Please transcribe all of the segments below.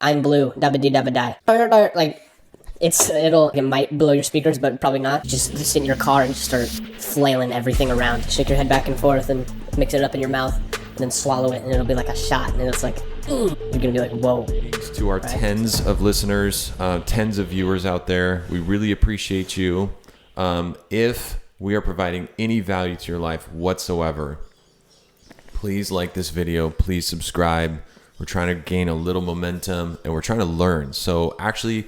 I'm blue, dabba dee dabba die. Like, it might blow your speakers, but probably not. Just sit in your car and just start flailing everything around. Shake your head back and forth and mix it up in your mouth, and then swallow it, and it'll be like a shot, and it's like, you're gonna be like, whoa. To our tens of listeners, tens of viewers out there, we really appreciate you. If we are providing any value to your life whatsoever, please like this video, please subscribe. We're trying to gain a little momentum, and we're trying to learn. So actually,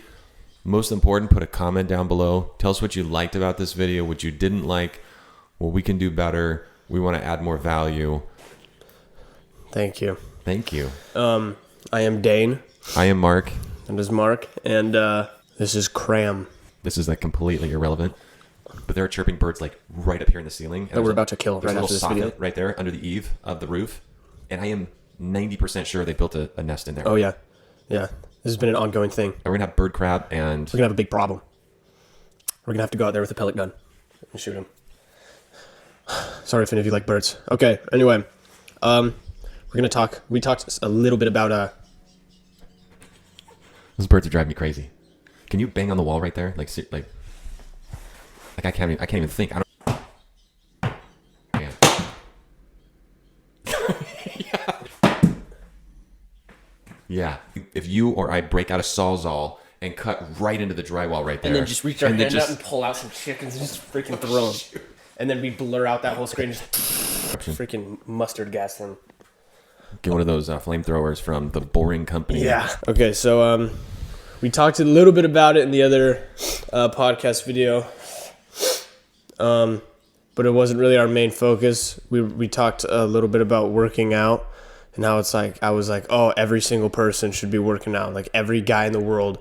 most important, put a comment down below. Tell us what you liked about this video, what you didn't like, what we can do better. We want to add more value. Thank you. Thank you. I am Dane. I am Mark. And this is Mark. And this is KRAM. This is like completely irrelevant. But there are chirping birds like right up here in the ceiling. That we're about to kill right after this video. Right there under the eave of the roof. And I am 90% sure they built a nest in there. Oh, yeah. Yeah. This has been an ongoing thing. And we're going to have bird crab and... We're going to have a big problem. We're going to have to go out there with a pellet gun and shoot them. Sorry if any of you like birds. Okay, anyway. We're going to talk... We talked a little bit about... Those birds are driving me crazy. Can you bang on the wall right there? Like I can't even think. I don't... Man. Yeah. If you or I break out a Sawzall and cut right into the drywall right there. And then just reach our hand out and pull out some chickens and just freaking throw them. And then we blur out that whole screen and just freaking mustard gas them. Get one of those flamethrowers from the Boring Company. Yeah. Okay, so we talked a little bit about it in the other podcast video. But it wasn't really our main focus. We talked a little bit about working out. And how it's like, I was like, oh, every single person should be working out. Like every guy in the world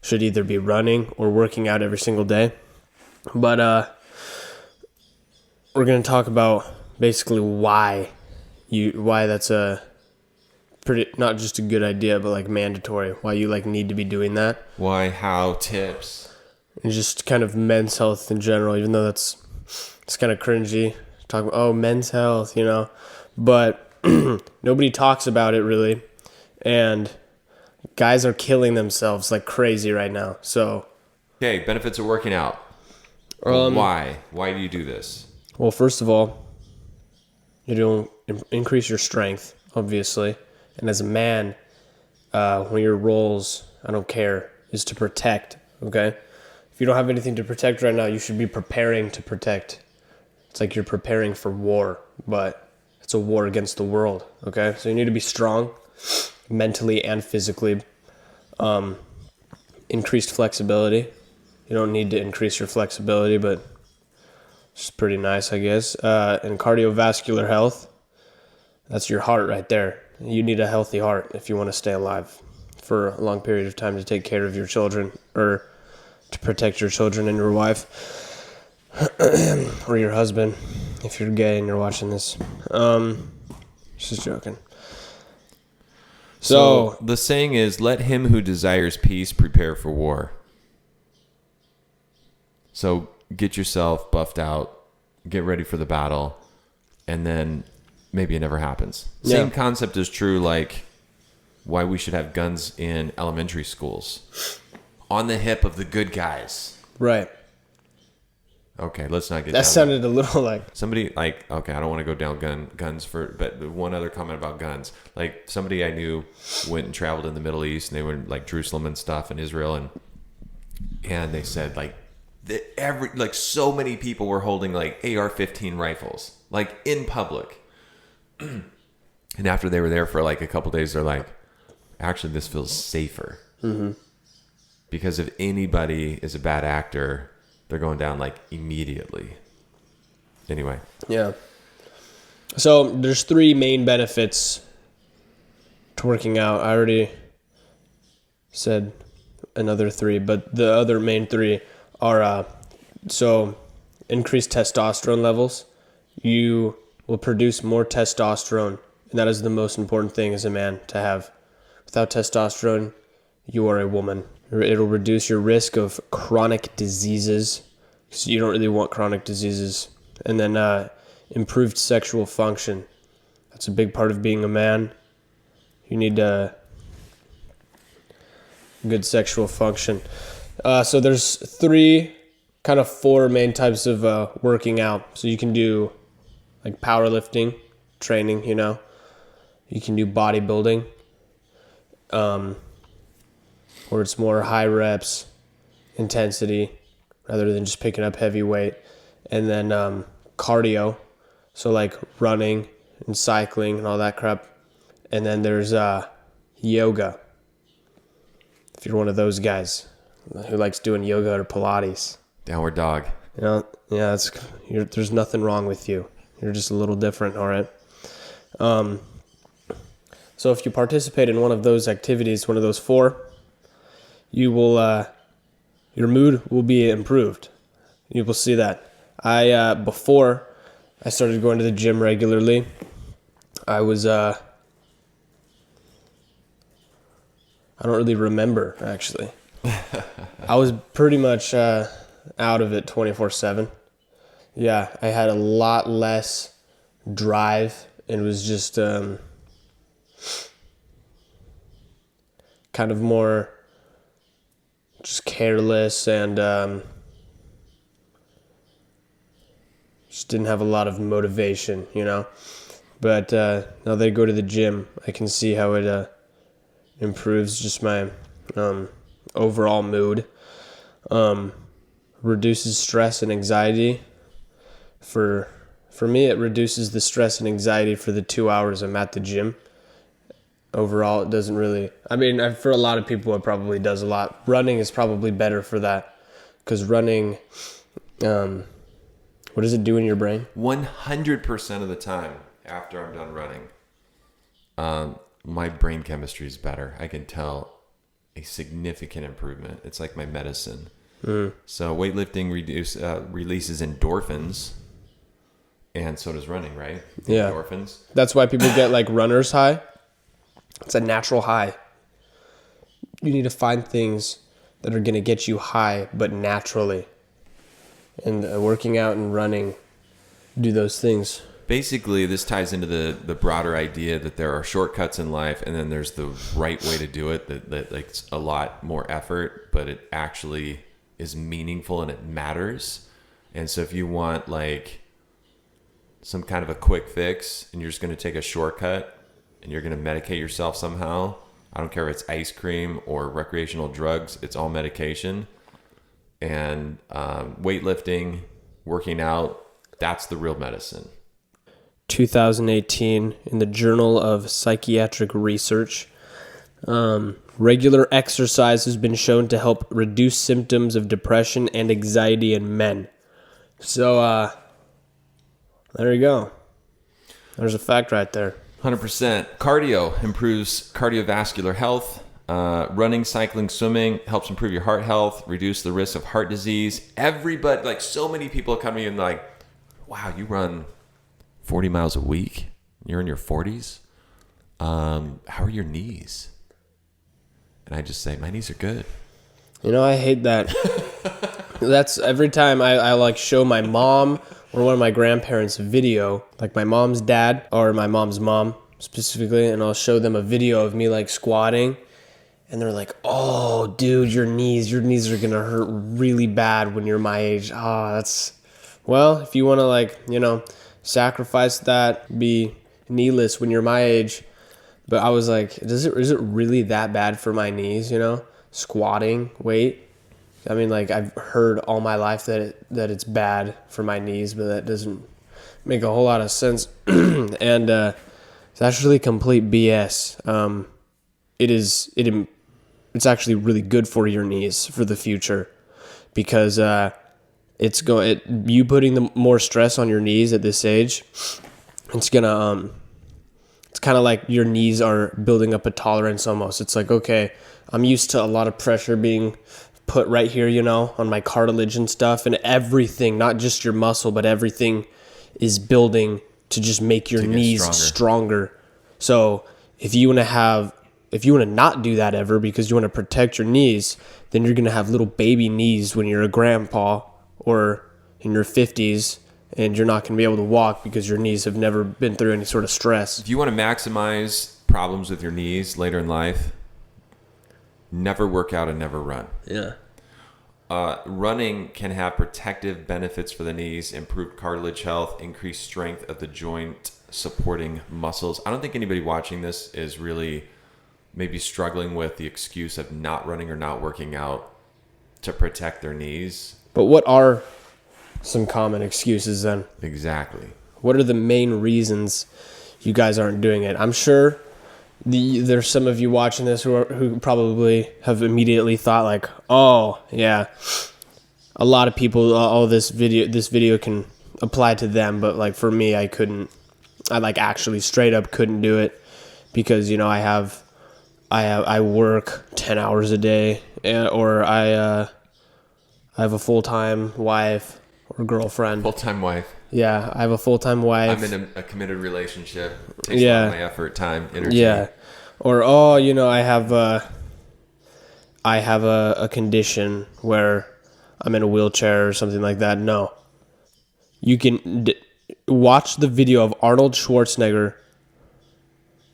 should either be running or working out every single day. But we're going to talk about basically why that's a pretty, not just a good idea, but like mandatory. Why you like need to be doing that. Why, how, tips. And just kind of men's health in general, even though it's kind of cringy. Talk about, oh, men's health, you know. But nobody talks about it really, and guys are killing themselves like crazy right now. So, okay, benefits of working out. Why? Why do you do this? Well, first of all, you don't increase your strength, obviously, and as a man, one of your roles, I don't care, is to protect. Okay, if you don't have anything to protect right now, you should be preparing to protect. It's like you're preparing for war, but it's a war against the world, okay? So you need to be strong, mentally and physically. Increased flexibility. You don't need to increase your flexibility, but it's pretty nice, I guess. And cardiovascular health. That's your heart right there. You need a healthy heart if you want to stay alive for a long period of time to take care of your children or to protect your children and your wife or your husband. If you're gay and you're watching this. Just joking. So the saying is, let him who desires peace prepare for war. So get yourself buffed out, get ready for the battle, and then maybe it never happens. Yeah. Same concept is true like why we should have guns in elementary schools. On the hip of the good guys. Right. Okay, let's not get that down sounded a little like somebody like, okay, I don't want to go down guns but one other comment about guns. Like somebody I knew went and traveled in the Middle East, and they were in like Jerusalem and stuff and Israel, and they said like so many people were holding like AR-15 rifles like in public. And after they were there for like a couple days, they're like, actually this feels safer. Mm-hmm. Because if anybody is a bad actor, they're going down like immediately. Anyway. Yeah. So there's 3 main benefits to working out. I already said another 3, but the other main 3 are so increased testosterone levels. You will produce more testosterone, and that is the most important thing as a man to have. Without testosterone, you are a woman. It'll reduce your risk of chronic diseases, because you don't really want chronic diseases. And then improved sexual function. That's a big part of being a man. You need to good sexual function. So there's four main types of working out. So you can do like powerlifting training, You can do bodybuilding, where it's more high reps, intensity, rather than just picking up heavy weight. And then cardio, so like running and cycling and all that crap. And then there's yoga, if you're one of those guys who likes doing yoga or Pilates. Downward dog. There's nothing wrong with you. You're just a little different, all right? So if you participate in one of those activities, one of those four, you will, your mood will be improved. You will see that. Before I started going to the gym regularly, I was, I don't really remember, actually. I was pretty much out of it 24/7. Yeah, I had a lot less drive and was just kind of more just careless and just didn't have a lot of motivation, But now that I go to the gym, I can see how it improves just my overall mood, reduces stress and anxiety. For me, it reduces the stress and anxiety for the 2 hours I'm at the gym. Overall, it doesn't really, for a lot of people, it probably does a lot. Running is probably better for that, because running, what does it do in your brain? 100% of the time after I'm done running, my brain chemistry is better. I can tell a significant improvement. It's like my medicine. So weightlifting releases endorphins, and so does running, right? Yeah. Endorphins. That's why people get like runner's high. It's a natural high. You need to find things that are going to get you high, but naturally. And working out and running do those things. Basically, this ties into the broader idea that there are shortcuts in life, and then there's the right way to do it that like it's a lot more effort, but it actually is meaningful and it matters. And so if you want like some kind of a quick fix and you're just going to take a shortcut and you're going to medicate yourself somehow, I don't care if it's ice cream or recreational drugs, it's all medication. And weightlifting, working out, that's the real medicine. 2018 in the Journal of Psychiatric Research, regular exercise has been shown to help reduce symptoms of depression and anxiety in men. So there you go. There's a fact right there. 100%. Cardio improves cardiovascular health. Running, cycling, swimming helps improve your heart health, reduce the risk of heart disease. Everybody, like so many people come to me and like, wow, you run 40 miles a week? You're in your 40s? How are your knees? And I just say, my knees are good. I hate that. That's every time I like show my mom or one of my grandparents a video, like my mom's dad or my mom's mom specifically, and I'll show them a video of me like squatting, and they're like, oh, dude, your knees are going to hurt really bad when you're my age. Well, if you want to sacrifice that, be kneeless when you're my age. But I was like, is it really that bad for my knees, squatting weight? I've heard all my life that it's bad for my knees, but that doesn't make a whole lot of sense. And it's actually complete BS. It's actually really good for your knees for the future, because you putting the more stress on your knees at this age, it's gonna it's kind of like your knees are building up a tolerance almost. It's like, okay, I'm used to a lot of pressure being put right here, on my cartilage and stuff, and everything, not just your muscle, but everything is building to just make your knees stronger. So if you want to not do that ever because you want to protect your knees, then you're going to have little baby knees when you're a grandpa or in your 50s, and you're not going to be able to walk because your knees have never been through any sort of stress. If you want to maximize problems with your knees later in life, never work out and never run. Yeah. Running can have protective benefits for the knees, improved cartilage health, increased strength of the joint supporting muscles. I don't think anybody watching this is really maybe struggling with the excuse of not running or not working out to protect their knees. But what are some common excuses then? Exactly. What are the main reasons you guys aren't doing it? I'm sure there's some of you watching this who probably have immediately thought like, oh yeah, a lot of people, this video can apply to them, but like for me, I like actually straight up couldn't do it because, you know, I work 10 hours a day, or I have a full-time wife or girlfriend. Full-time wife. Yeah, I have a full-time wife. I'm in a committed relationship. It takes a lot of my effort, time, energy. Yeah. Or, you know, I have a condition where I'm in a wheelchair or something like that. No. You can watch the video of Arnold Schwarzenegger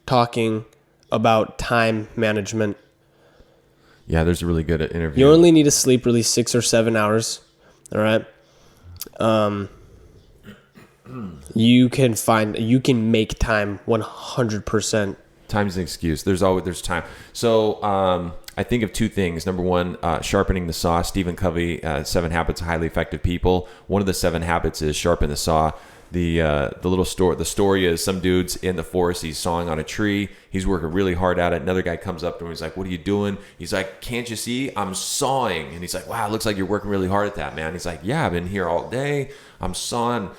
talking about time management. Yeah, there's a really good interview. You only need to sleep really 6 or 7 hours. All right. You can make time 100%. Time's an excuse. There's time. So I think of two things. Number one, sharpening the saw. Stephen Covey, 7 Habits of Highly Effective People. One of the 7 habits is sharpen the saw. The story is some dude's in the forest. He's sawing on a tree. He's working really hard at it. Another guy comes up to him. He's like, "What are you doing?" He's like, "Can't you see? I'm sawing." And he's like, "Wow, it looks like you're working really hard at that, man." He's like, "Yeah, I've been here all day. I'm sawing,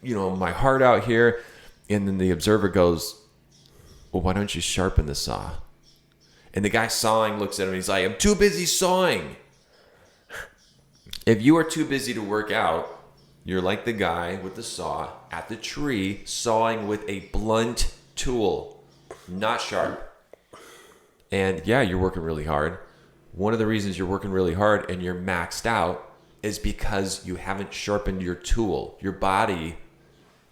you know, my heart out here." And then the observer goes, "Well, why don't you sharpen the saw?" And the guy sawing looks at him. He's like, "I'm too busy sawing." If you are too busy to work out, you're like the guy with the saw at the tree sawing with a blunt tool, not sharp. And yeah, you're working really hard. One of the reasons you're working really hard and you're maxed out is because you haven't sharpened your tool. Your body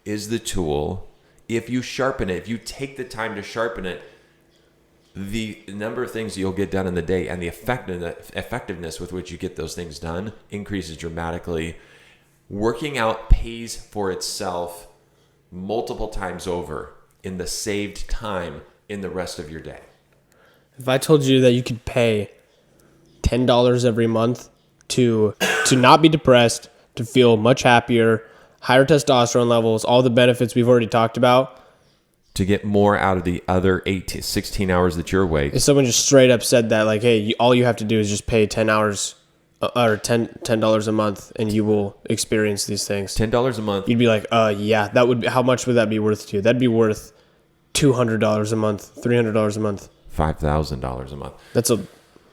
is the tool. If you sharpen it, if you take the time to sharpen it, the number of things you'll get done in the day and the effectiveness with which you get those things done increases dramatically. Working out pays for itself multiple times over in the saved time in the rest of your day. If I told you that you could pay $10 every month to not be depressed, to feel much happier, higher testosterone levels, all the benefits we've already talked about, to get more out of the other 8 to 16 hours that you're awake. if someone just straight up said that, like, hey, all you have to do is just pay $10 a month and you will experience these things. $10 a month. You'd be like, yeah, that would be, how much would that be worth to you? That'd be worth $200 a month, $300 a month. $5,000 a month. That's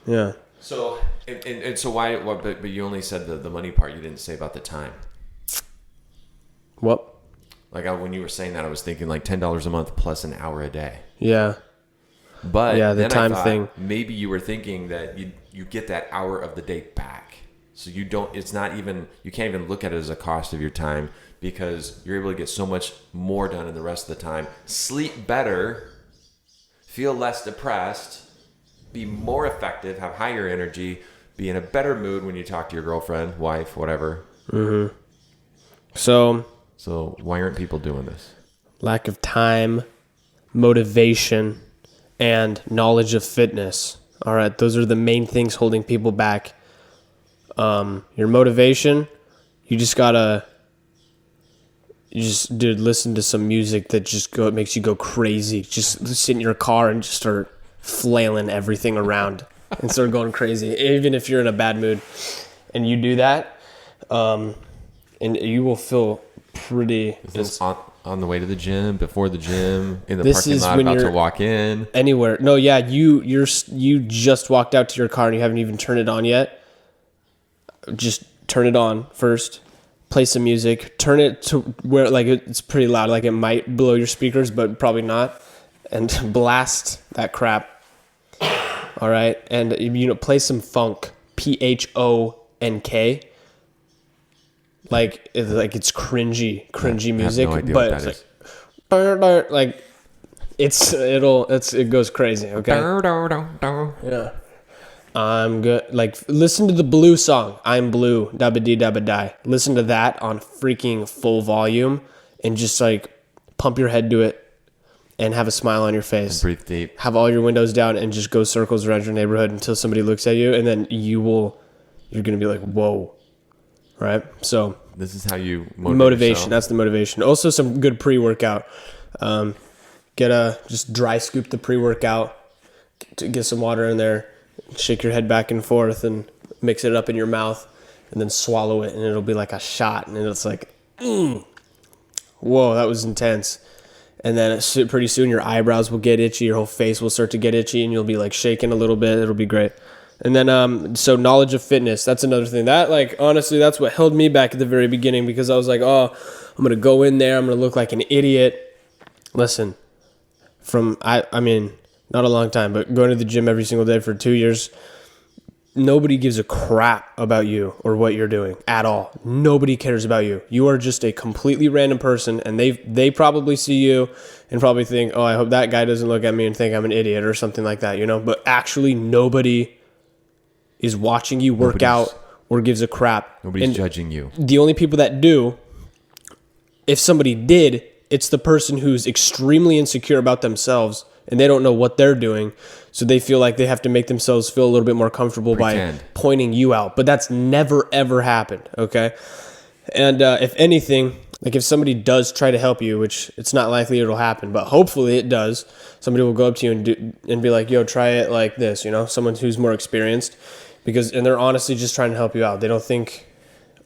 yeah. So, and so why, but you only said the money part. You didn't say about the time. What? Like when you were saying that, I was thinking like $10 a month plus an hour a day. Yeah. But yeah, the then time I thought thing. Maybe you were thinking that you get that hour of the day back. So you can't even look at it as a cost of your time because you're able to get so much more done in the rest of the time. Sleep better, feel less depressed, be more effective, have higher energy, be in a better mood when you talk to your girlfriend, wife, whatever. Mm-hmm. So why aren't people doing this? Lack of time, motivation, and knowledge of fitness. All right, those are the main things holding people back. Your motivation, dude, listen to some music that makes you go crazy. Just sit in your car and just start flailing everything around and start going crazy. Even if you're in a bad mood, and you do that, and you will feel pretty. Is this on the way to the gym, before the gym, in the This parking is lot, when about to you're walk in? Anywhere. No, yeah, you just walked out to your car and you haven't even turned it on yet. Just turn it on first. Play some music. Turn it to where like it's pretty loud, like it might blow your speakers, but probably not. And blast that crap. All right, and play some funk. PHONK. Like it's cringy music, I have no idea but what that it's like it goes crazy. Okay. Yeah. I'm good. Like, listen to the Blue song, I'm Blue, dabba dee dabba die. Listen to that on freaking full volume and just like pump your head to it and have a smile on your face. And breathe deep. Have all your windows down and just go circles around your neighborhood until somebody looks at you, and then you're going to be like, whoa. Right? So this is how you motivation. yourself. That's the motivation. Also some good pre-workout. Just dry scoop the pre-workout, get some water in there, shake your head back and forth and mix it up in your mouth, and then swallow it, and it'll be like a shot, and it's like, whoa, that was intense. And then pretty soon your eyebrows will get itchy, your whole face will start to get itchy, and you'll be like shaking a little bit. It'll be great. And then, so knowledge of fitness, that's another thing. That, like, honestly, that's what held me back at the very beginning, because I was like, oh, I'm going to go in there, I'm going to look like an idiot. Listen, I mean, not a long time, but going to the gym every single day for 2 years, nobody gives a crap about you or what you're doing at all. Nobody cares about you. You are just a completely random person, and they probably see you and probably think, oh, I hope that guy doesn't look at me and think I'm an idiot or something like that, But actually, nobody is watching you work out or gives a crap. Nobody's judging you. The only people that do, if somebody did, it's the person who's extremely insecure about themselves and they don't know what they're doing. So they feel like they have to make themselves feel a little bit more comfortable by pointing you out. But that's never, ever happened, okay? And if anything, like if somebody does try to help you, which it's not likely it'll happen, but hopefully it does, somebody will go up to you and be like, yo, try it like this, someone who's more experienced. And they're honestly just trying to help you out. They don't think,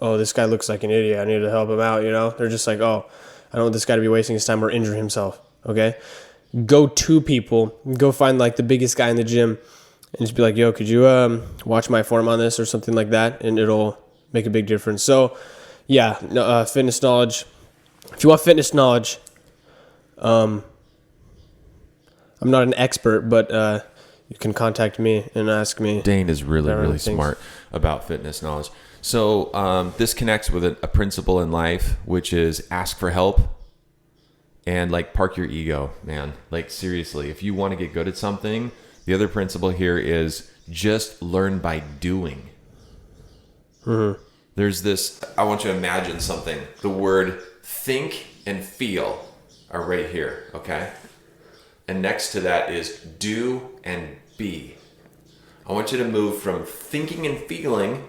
oh, this guy looks like an idiot, I need to help him out, They're just like, oh, I don't want this guy to be wasting his time or injure himself, okay? Go to people, go find like the biggest guy in the gym and just be like, yo, could you watch my form on this or something like that? And it'll make a big difference. So yeah, fitness knowledge. If you want fitness knowledge, I'm not an expert, but you can contact me and ask me. Dane is really smart about fitness knowledge. So this connects with a principle in life, which is ask for help. And like park your ego, man. Like seriously, if you want to get good at something, the other principle here is just learn by doing. Mm-hmm. There's this, I want you to imagine something. The word think and feel are right here, okay? And next to that is do and be. I want you to move from thinking and feeling.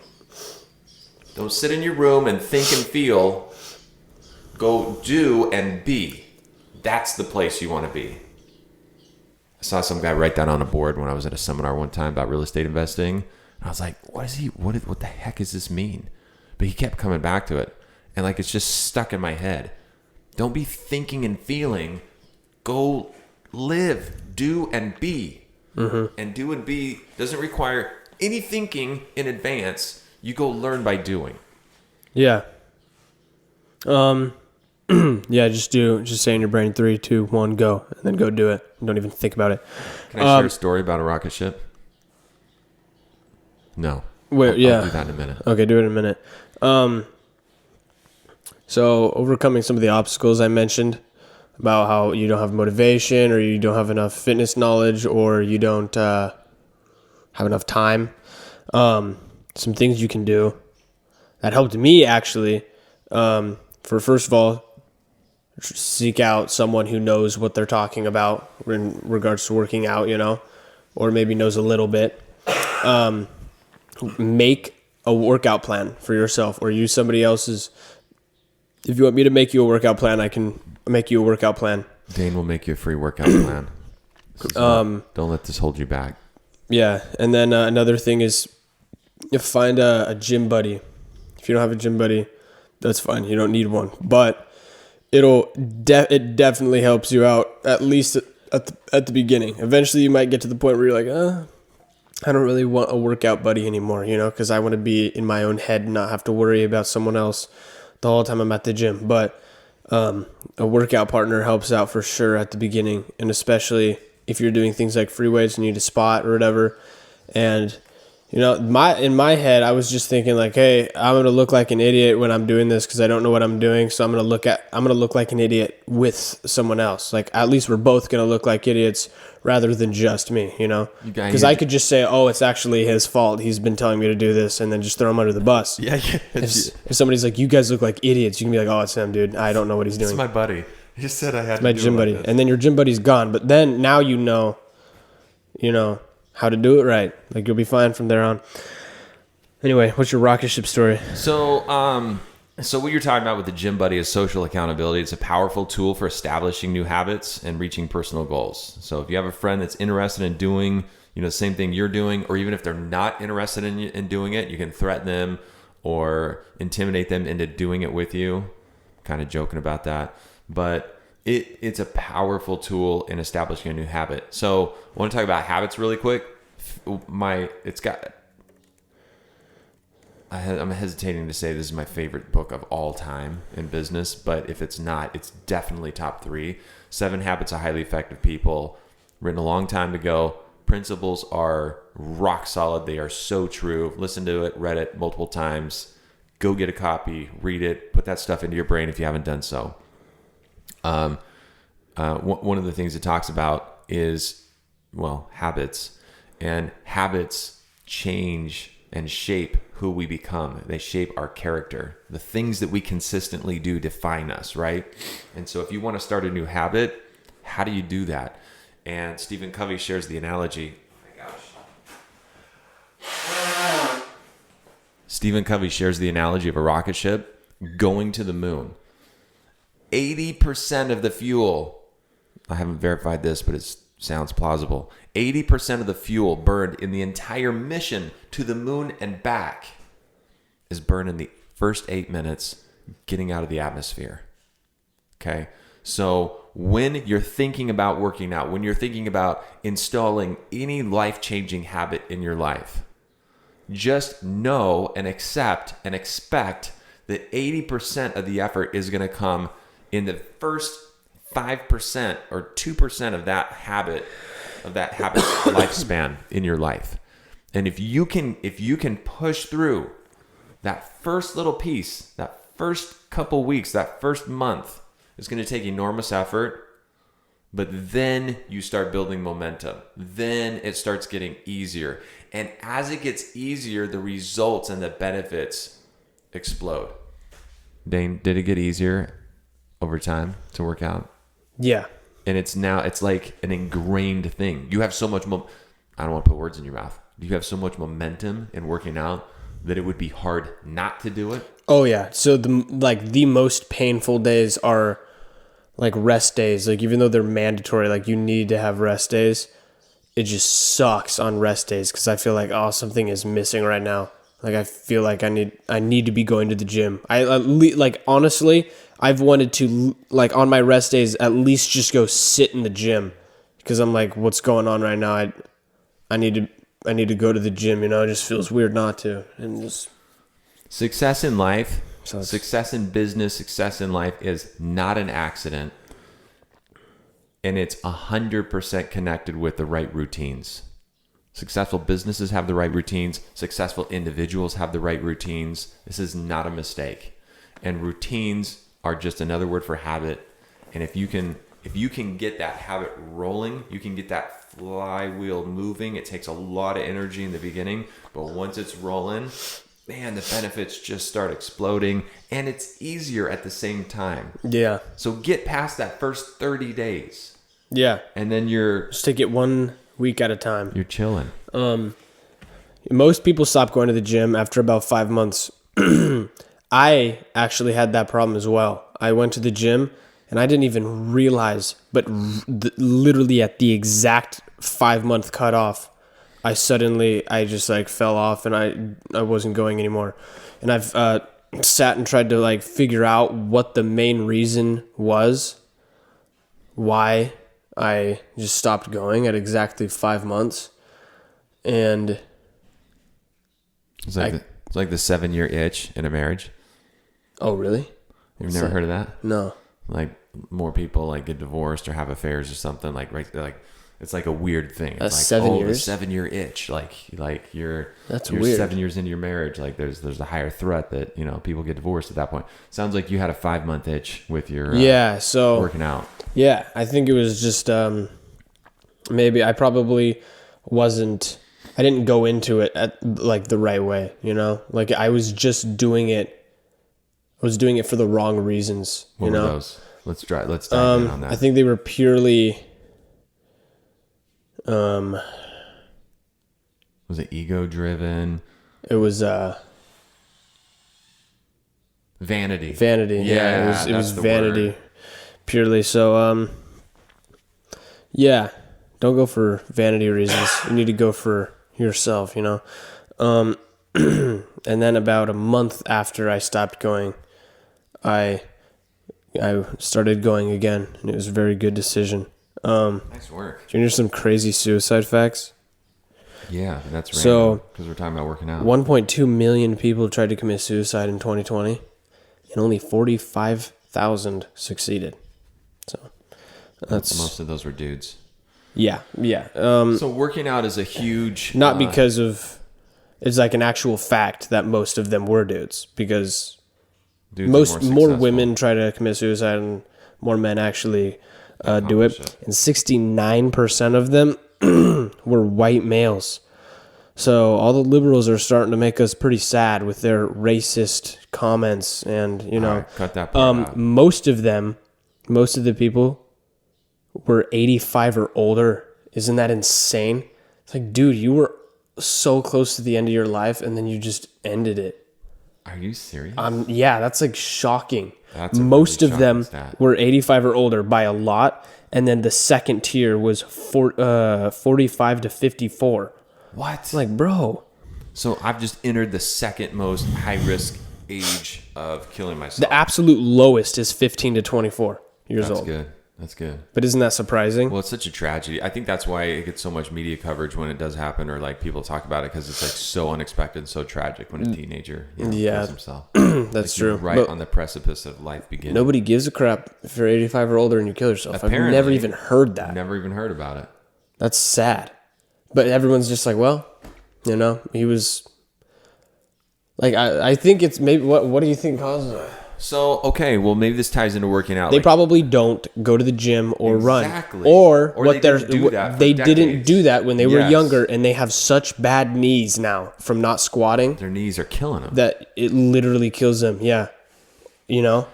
Don't sit in your room and think and feel. Go do and be. That's the place you want to be. I saw some guy write that on a board when I was at a seminar one time about real estate investing. And I was like, what the heck does this mean? But he kept coming back to it. And like, it's just stuck in my head. Don't be thinking and feeling. Go live, do and be. Mm-hmm. And do and be doesn't require any thinking in advance. You go learn by doing. Yeah. Yeah, just say in your brain 3, 2, 1, go, and then go do it. Don't even think about it. Can I share a story about a rocket ship? No. Wait, yeah. I'll do that in a minute. Okay, do it in a minute. So overcoming some of the obstacles I mentioned about how you don't have motivation or you don't have enough fitness knowledge or you don't have enough time. Some things you can do that helped me actually. First of all, seek out someone who knows what they're talking about in regards to working out, or maybe knows a little bit. Make a workout plan for yourself or use somebody else's. If you want me to make you a workout plan, I can make you a workout plan. Dane will make you a free workout plan. Don't let this hold you back. Yeah. And then another thing is find a gym buddy. If you don't have a gym buddy, that's fine. You don't need one, but it definitely helps you out, at least at the beginning. Eventually you might get to the point where you're like, I don't really want a workout buddy anymore, because I want to be in my own head and not have to worry about someone else the whole time I'm at the gym. But a workout partner helps out for sure at the beginning, and especially if you're doing things like free weights and you need a spot or whatever, and In my head, I was just thinking like, hey, I'm gonna look like an idiot when I'm doing this because I don't know what I'm doing. So I'm gonna look like an idiot with someone else. Like at least we're both gonna look like idiots rather than just me, Because I could just say, oh, it's actually his fault. He's been telling me to do this, and then just throw him under the bus. Yeah. If somebody's like, you guys look like idiots, you can be like, oh, it's him, dude. I don't know what he's doing. It's my buddy. He just said I had It's my gym buddy, and then your gym buddy's gone. But then now you know how to do it right. Like you'll be fine from there on. Anyway, what's your rocket ship story? So what you're talking about with the gym buddy is social accountability. It's a powerful tool for establishing new habits and reaching personal goals. So if you have a friend that's interested in doing, the same thing you're doing, or even if they're not interested in doing it, you can threaten them or intimidate them into doing it with you. Kind of joking about that, but it's a powerful tool in establishing a new habit. So I want to talk about habits really quick. I'm hesitating to say this is my favorite book of all time in business, but if it's not, it's definitely top 3. 7 Habits of Highly Effective People, written a long time ago. Principles are rock solid. They are so true. Listen to it, read it multiple times. Go get a copy, read it, put that stuff into your brain if you haven't done so. One of the things it talks about is, habits. And habits change and shape who we become. They shape our character. The things that we consistently do define us, right? And so if you want to start a new habit, how do you do that? And Stephen Covey shares the analogy. Oh my gosh. Stephen Covey shares the analogy of a rocket ship going to the moon. 80% of the fuel, I haven't verified this, but it sounds plausible. 80% of the fuel burned in the entire mission to the moon and back is burned in the first 8 minutes getting out of the atmosphere. Okay? So when you're thinking about working out, when you're thinking about installing any life-changing habit in your life, just know and accept and expect that 80% of the effort is going to come in the first 5% or 2% of that habit lifespan in your life. And if you can push through that first little piece, that first couple weeks, that first month, it's going to take enormous effort, but then you start building momentum. Then it starts getting easier. And as it gets easier, the results and the benefits explode. Dane, did it get easier over time to work out? Yeah. And it's like an ingrained thing. You have so much, I don't want to put words in your mouth. You have so much momentum in working out that it would be hard not to do it. Oh yeah. So the most painful days are like rest days. Like even though they're mandatory, like you need to have rest days, it just sucks on rest days because I feel like, oh, something is missing right now. Like I feel like I need to be going to the gym. Honestly, I've wanted to, like on my rest days, at least just go sit in the gym because I'm like, what's going on right now? I need to go to the gym. It just feels weird not to. And just success in life, success in business, success in life is not an accident, and it's 100% connected with the right routines. Successful businesses have the right routines. Successful individuals have the right routines. This is not a mistake. And routines are just another word for habit. And if you can get that habit rolling, you can get that flywheel moving. It takes a lot of energy in the beginning, but once it's rolling, man, the benefits just start exploding, and it's easier at the same time. Yeah. So get past that first 30 days. Yeah. And then just take it 1 week at a time. You're chilling. Most people stop going to the gym after about 5 months. I actually had that problem as well. I went to the gym and I didn't even realize, but literally at the exact 5-month cutoff, I just like fell off and I wasn't going anymore. And I've sat and tried to like figure out what the main reason was why I just stopped going at exactly 5 months. And it's like the 7-year itch in a marriage. Oh, really? You've never heard of that? No. Like more people like get divorced or have affairs or something like right. Like It's like a weird thing. It's That's like 7 years? the 7-year itch. Like you're That's you're weird. 7 years into your marriage. Like there's a higher threat that people get divorced at that point. Sounds like you had a 5-month itch with your So working out. Yeah, I think it was just maybe I probably wasn't. I didn't go into it at like the right way. Like I was just doing it. I was doing it for the wrong reasons. What were those? Let's dive in on that. I think they were purely. Was it ego driven? It was vanity. Vanity. Yeah, it was vanity. Word. Purely. So yeah, don't go for vanity reasons. You need to go for yourself, and then about a month after I stopped going, I started going again, and it was a very good decision. Nice work. Do you hear some crazy suicide facts? Yeah, that's random. So because we're talking about working out. 1.2 million people tried to commit suicide in 2020, and only 45,000 succeeded. So that's most of those were dudes. Yeah. So working out is a huge... Not because of... It's like an actual fact that most of them were dudes. Because dudes more women try to commit suicide and more men actually do it. And 69% of them were white males. So all the liberals are starting to make us pretty sad with their racist comments. And, right, cut that part out. Most of the people were 85 or older. Isn't that insane? It's like, dude, you were so close to the end of your life and then you just ended it. Are you serious? Yeah, that's like shocking. Most of them were 85 or older by a lot, and then the second tier was 45 to 54. What? It's like, bro. So I've just entered the second most high risk age of killing myself. The absolute lowest is 15 to 24 years old. That's good. But isn't that surprising? Well, it's such a tragedy. I think that's why it gets so much media coverage when it does happen, or like people talk about it, because it's like so unexpected, so tragic when a teenager kills himself. That's true. Right on the precipice of life beginning. Nobody gives a crap if you're 85 or older and you kill yourself. Apparently, I've never even heard that. Never even heard about it. That's sad. But everyone's just like, well, he was... Like, I think it's maybe... What do you think causes it? So, okay, well, maybe this ties into working out. They probably don't go to the gym or run. Or what they didn't do that when they were Yes. younger, and they have such bad knees now from not squatting Their knees are killing them. that it literally kills them. Yeah.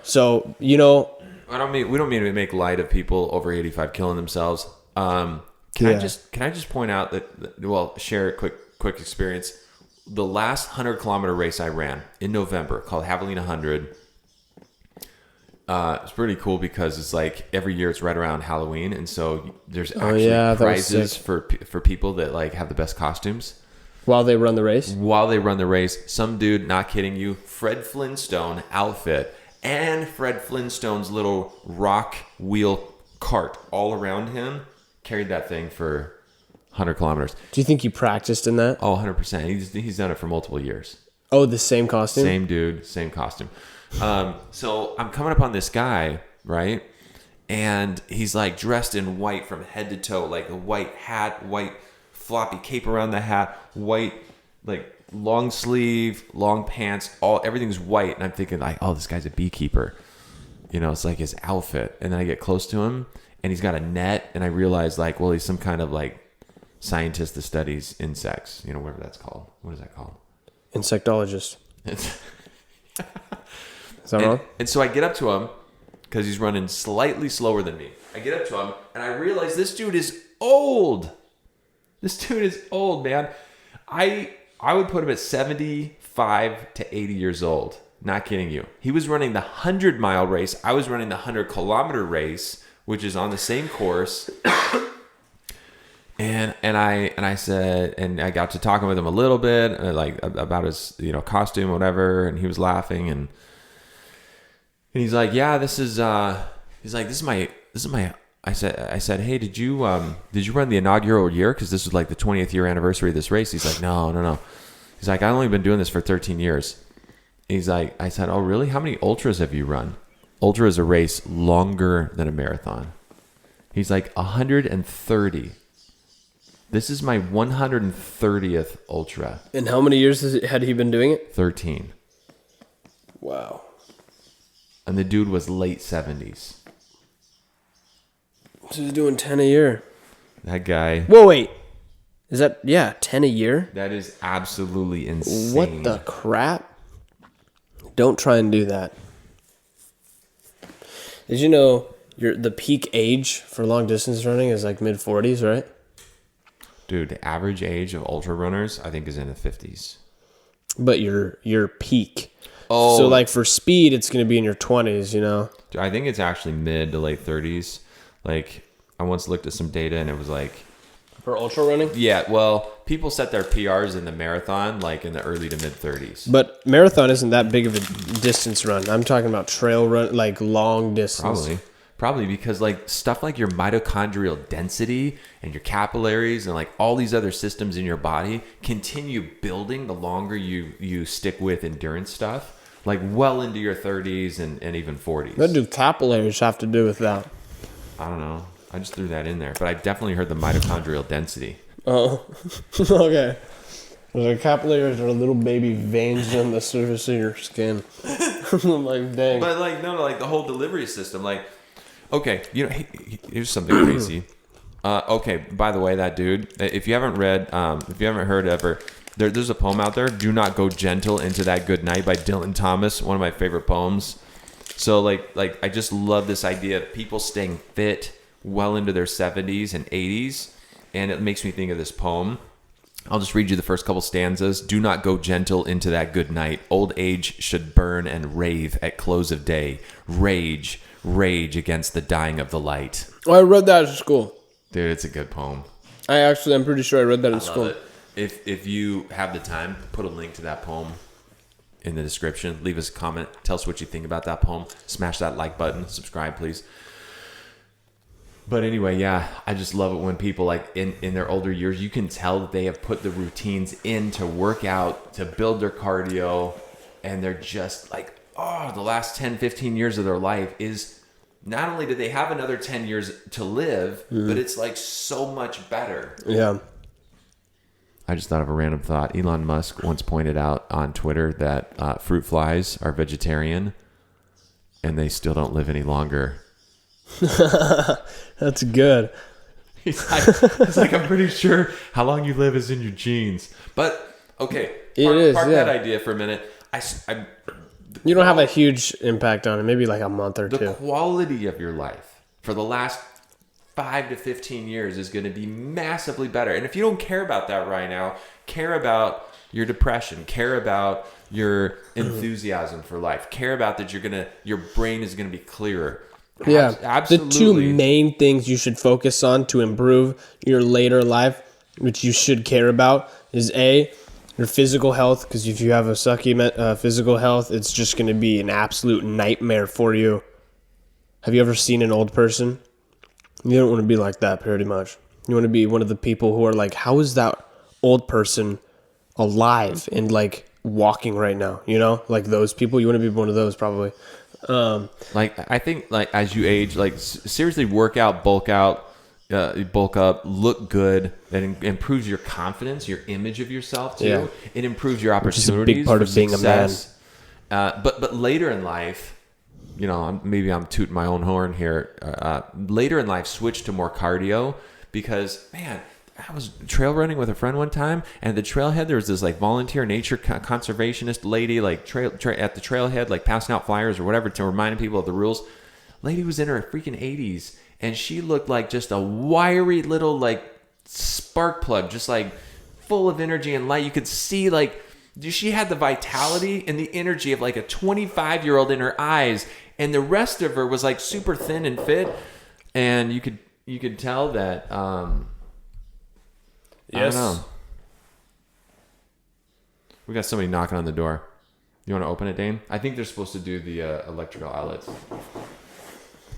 So, We don't mean to make light of people over 85 killing themselves. Can I just point out that share a quick experience. The last 100-kilometer race I ran in November, called Javelina 100, it's pretty cool because it's like every year it's right around Halloween, and so there's actually prizes for people that like have the best costumes while they run the race. Some dude, not kidding you, Fred Flintstone outfit and Fred Flintstone's little rock wheel cart all around him, carried that thing for 100 kilometers. Do you think he practiced in that? Oh, 100%. He's done it for multiple years. Oh, the same costume? Same dude, same costume. So I'm coming up on this guy, right? And he's like dressed in white from head to toe, like a white hat, white floppy cape around the hat, white, like long sleeve, long pants, everything's white. And I'm thinking like, oh, this guy's a beekeeper. It's like his outfit. And then I get close to him and he's got a net. And I realize like, well, he's some kind of like scientist that studies insects, whatever that's called. What is that called? Insectologist. Is that wrong? And so I get up to him because he's running slightly slower than me. I get up to him and I realize this dude is old. This dude is old, man. I would put him at 75 to 80 years old. Not kidding you. He was running the 100-mile race. I was running the 100-kilometer race, which is on the same course. And I said, and I got to talking with him a little bit, like about his costume, whatever, and he was laughing, and he's like, yeah, this is my. I said, hey, did you run the inaugural year? Because this was like the 20th year anniversary of this race. He's like, no. He's like, I've only been doing this for 13 years. He's like, I said, oh really? How many ultras have you run? Ultra is a race longer than a marathon. He's like 130. This is my 130th ultra. And how many years had he been doing it? 13. Wow. And the dude was late 70s. So he's doing 10 a year. That guy. Whoa, wait. Is that, 10 a year? That is absolutely insane. What the crap? Don't try and do that. Did you know the peak age for long distance running is like mid 40s, right? Dude, the average age of ultra runners, I think, is in the 50s. But your peak. Oh. So like for speed, it's going to be in your 20s, you know? Dude, I think it's actually mid to late 30s. Like, I once looked at some data and it was like... For ultra running? Yeah, well, people set their PRs in the marathon like in the early to mid 30s. But marathon isn't that big of a distance run. I'm talking about trail run, like long distance. Probably because like stuff like your mitochondrial density and your capillaries and like all these other systems in your body continue building the longer you stick with endurance stuff, like well into your 30s and even 40s. What do capillaries have to do with that? I don't know. I just threw that in there, but I definitely heard the mitochondrial density. Oh, okay. The capillaries are little baby veins on the surface of your skin. I'm like, dang. But like, no, like the whole delivery system, like, okay, you know, here's something crazy. Okay, by the way, that dude, if you haven't read, if you haven't heard ever, there's a poem out there, "Do Not Go Gentle Into That Good Night" by Dylan Thomas, one of my favorite poems. So like I just love this idea of people staying fit well into their 70s and 80s, and it makes me think of this poem. I'll just read you the first couple stanzas. "Do not go gentle into that good night. Old age should burn and rave at close of day. Rage, rage against the dying of the light." Oh, I read that at school. Dude, it's a good poem. I'm pretty sure I read that in school. Love it. If you have the time, put a link to that poem in the description. Leave us a comment. Tell us what you think about that poem. Smash that like button. Subscribe, please. But anyway, yeah, I just love it when people like in their older years, you can tell that they have put the routines in to work out, to build their cardio, and they're just like, oh, the last 10, 15 years of their life is not only do they have another 10 years to live, but it's like so much better. Yeah. I just thought of a random thought. Elon Musk once pointed out on Twitter that fruit flies are vegetarian and they still don't live any longer. That's good. He's like, I'm pretty sure how long you live is in your genes. But, okay, park that idea for a minute. You don't have a huge impact on it, maybe like a month or two. The quality of your life for the last 5 to 15 years is going to be massively better. And if you don't care about that right now, care about your depression, care about your enthusiasm for life, care about that your brain is going to be clearer. Yeah, Absolutely. The two main things you should focus on to improve your later life, which you should care about, is A, your physical health, because if you have a sucky physical health, it's just going to be an absolute nightmare for you. Have you ever seen an old person? You don't want to be like that, pretty much. You want to be one of the people who are like, how is that old person alive and like walking right now? You know, like those people. You want to be one of those, probably. Like, I think like as you age, like seriously work out, bulk up, look good. That improves your confidence, your image of yourself too. Yeah. It improves your opportunities. Which is a big part of being a man. But later in life, you know, maybe I'm tooting my own horn here. Later in life, switch to more cardio because, man, I was trail running with a friend one time, and at the trailhead there was this like volunteer nature conservationist lady, like at the trailhead, like passing out flyers or whatever to reminding people of the rules. Lady was in her freaking 80s, and she looked like just a wiry little like spark plug, just like full of energy and light. You could see like she had the vitality and the energy of like a 25-year-old in her eyes, and the rest of her was like super thin and fit, and you could tell that. Yes. I don't know. We got somebody knocking on the door. You want to open it, Dane? I think they're supposed to do the electrical outlets.